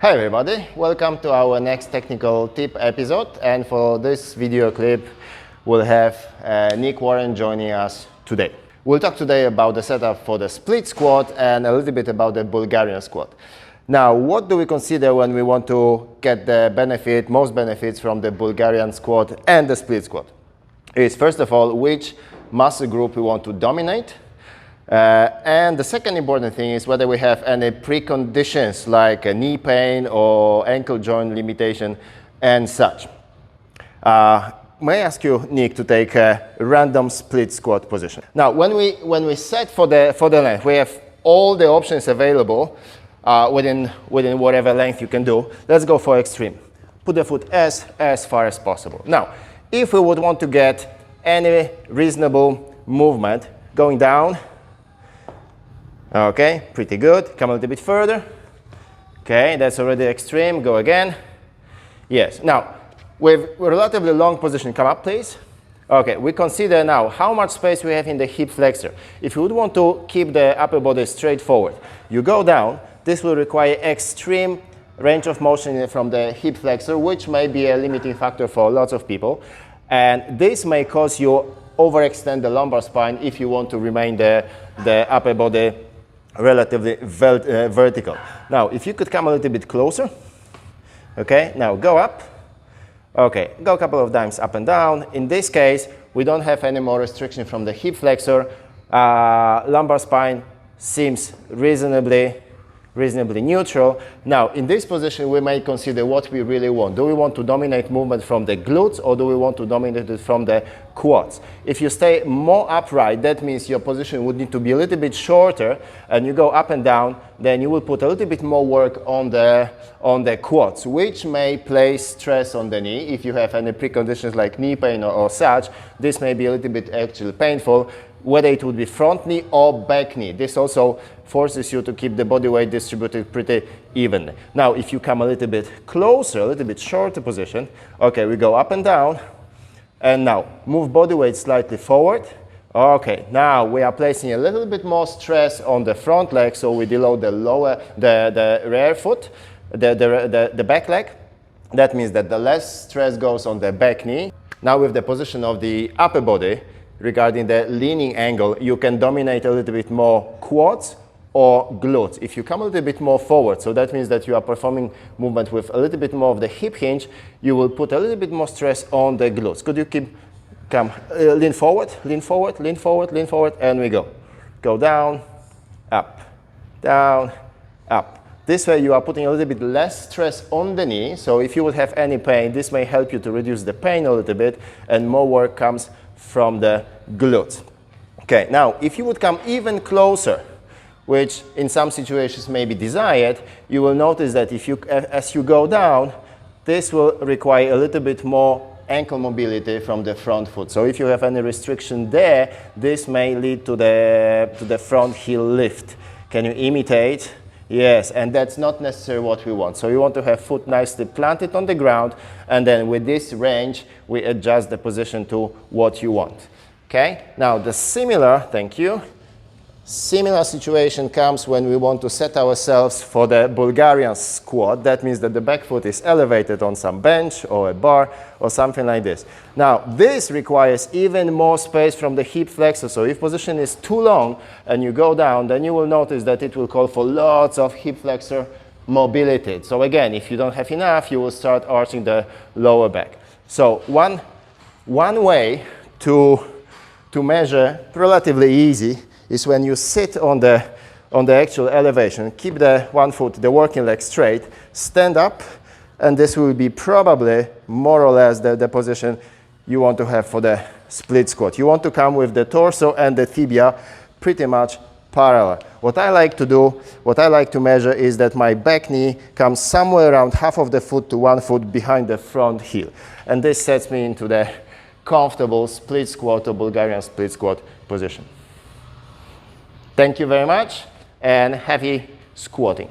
Hi everybody, welcome to our next technical tip episode, and for this video clip we'll have Nick Warren joining us today. We'll talk today about the setup for the split squat and a little bit about the Bulgarian squat. Now, what do we consider when we want to get the most benefits from the Bulgarian squat and the split squat? Is first of all, which muscle group we want to dominate. And the second important thing is whether we have any preconditions like a knee pain or ankle joint limitation and such. May I ask you, Nick, to take a random split squat position. Now, when we set for the length, we have all the options available within whatever length you can do. Let's go for extreme. Put the foot as far as possible. Now, if we would want to get any reasonable movement going down, okay, pretty good. Come a little bit further. Okay, that's already extreme. Go again. Yes. Now, with a relatively long position, come up, please. Okay, we consider now how much space we have in the hip flexor. If you would want to keep the upper body straight forward, you go down. This will require extreme range of motion from the hip flexor, which may be a limiting factor for lots of people. And this may cause you overextend the lumbar spine if you want to remain the upper body relatively vertical. Now, if you could come a little bit closer. Okay, now go up. Okay, go a couple of times up and down. In this case, we don't have any more restriction from the hip flexor. Lumbar spine seems reasonably neutral. Now, in this position, we may consider what we really want. Do we want to dominate movement from the glutes, or do we want to dominate it from the quads? If you stay more upright, that means your position would need to be a little bit shorter, and you go up and down, then you will put a little bit more work on the quads, which may place stress on the knee. If you have any preconditions like knee pain or such, this may be a little bit actually painful, whether it would be front knee or back knee. This also forces you to keep the body weight distributed pretty evenly. Now, if you come a little bit closer, a little bit shorter position, okay, we go up and down, and now move body weight slightly forward. Okay, now we are placing a little bit more stress on the front leg, so we deload the rear foot, the back leg. That means that the less stress goes on the back knee. Now with the position of the upper body, regarding the leaning angle, you can dominate a little bit more quads or glutes. If you come a little bit more forward, so that means that you are performing movement with a little bit more of the hip hinge, you will put a little bit more stress on the glutes. Could you lean forward, lean forward, lean forward, lean forward, and we go. Go down, up, down, up. This way you are putting a little bit less stress on the knee, so if you would have any pain, this may help you to reduce the pain a little bit, and more work comes from the glutes. Okay, now if you would come even closer, which in some situations may be desired, you will notice that as you go down, this will require a little bit more ankle mobility from the front foot. So if you have any restriction there, this may lead to the front heel lift. Can you imitate? Yes, and that's not necessarily what we want. So you want to have foot nicely planted on the ground, and then with this range, we adjust the position to what you want. Okay, now the similar situation comes when we want to set ourselves for the Bulgarian squat. That means that the back foot is elevated on some bench or a bar or something like this. Now, this requires even more space from the hip flexor. So if position is too long and you go down, then you will notice that it will call for lots of hip flexor mobility. So again, if you don't have enough, you will start arching the lower back. So one way to measure, relatively easy, is when you sit on the actual elevation, keep the one foot, the working leg straight, stand up, and this will be probably more or less the position you want to have for the split squat. You want to come with the torso and the tibia pretty much parallel. What I like to do, what I like to measure is that my back knee comes somewhere around half of the foot to 1 foot behind the front heel. And this sets me into the comfortable split squat or Bulgarian split squat position. Thank you very much, and happy squatting.